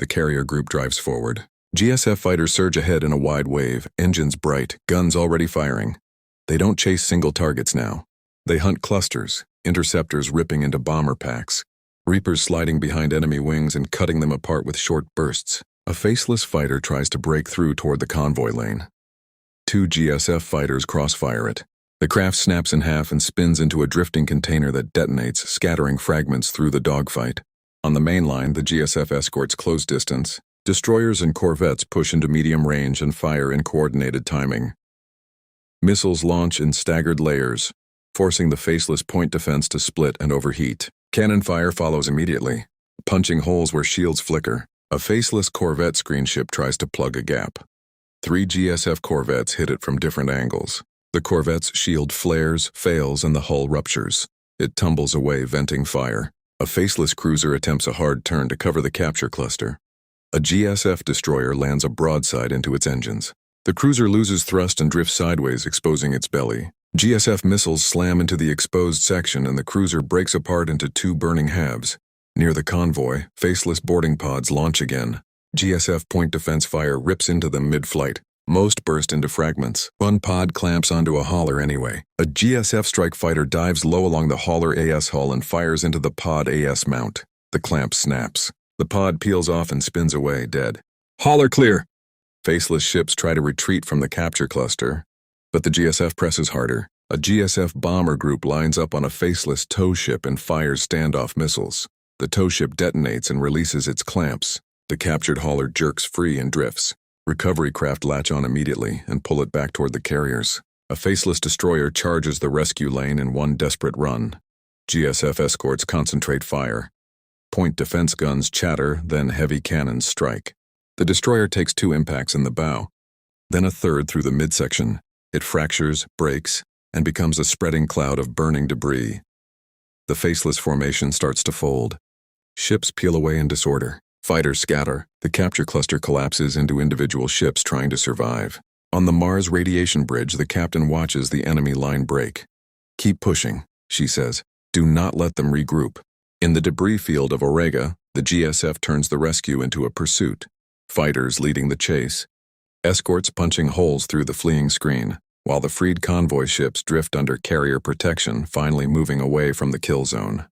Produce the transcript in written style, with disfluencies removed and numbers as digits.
The carrier group drives forward. GSF fighters surge ahead in a wide wave, engines bright, guns already firing. They don't chase single targets now. They hunt clusters, interceptors ripping into bomber packs, Reapers sliding behind enemy wings and cutting them apart with short bursts. A Faceless fighter tries to break through toward the convoy lane. 2 GSF fighters crossfire it. The craft snaps in half and spins into a drifting container that detonates, scattering fragments through the dogfight. On the main line, the GSF escorts close distance. Destroyers and corvettes push into medium range and fire in coordinated timing. Missiles launch in staggered layers, forcing the Faceless point defense to split and overheat. Cannon fire follows immediately, punching holes where shields flicker. A Faceless corvette screenship tries to plug a gap. 3 GSF corvettes hit it from different angles. The corvette's shield flares, fails, and the hull ruptures. It tumbles away, venting fire. A Faceless cruiser attempts a hard turn to cover the capture cluster. A GSF destroyer lands a broadside into its engines. The cruiser loses thrust and drifts sideways, exposing its belly. GSF missiles slam into the exposed section and the cruiser breaks apart into 2 burning halves. Near the convoy, Faceless boarding pods launch again. GSF point defense fire rips into them mid-flight. Most burst into fragments. One pod clamps onto a hauler anyway. A GSF strike fighter dives low along the hauler AS hull and fires into the pod AS mount. The clamp snaps. The pod peels off and spins away, dead. Hauler clear! Faceless ships try to retreat from the capture cluster, but the GSF presses harder. A GSF bomber group lines up on a Faceless tow ship and fires standoff missiles. The tow ship detonates and releases its clamps. The captured hauler jerks free and drifts. Recovery craft latch on immediately and pull it back toward the carriers. A Faceless destroyer charges the rescue lane in one desperate run. GSF escorts concentrate fire. Point defense guns chatter, then heavy cannons strike. The destroyer takes 2 impacts in the bow, then a third through the midsection. It fractures, breaks, and becomes a spreading cloud of burning debris. The Faceless formation starts to fold. Ships peel away in disorder. Fighters scatter. The capture cluster collapses into individual ships trying to survive. On the Mars radiation bridge, the captain watches the enemy line break. "Keep pushing," she says. "Do not let them regroup." In the debris field of Orega, the GSF turns the rescue into a pursuit. Fighters leading the chase. Escorts punching holes through the fleeing screen, while the freed convoy ships drift under carrier protection, finally moving away from the kill zone.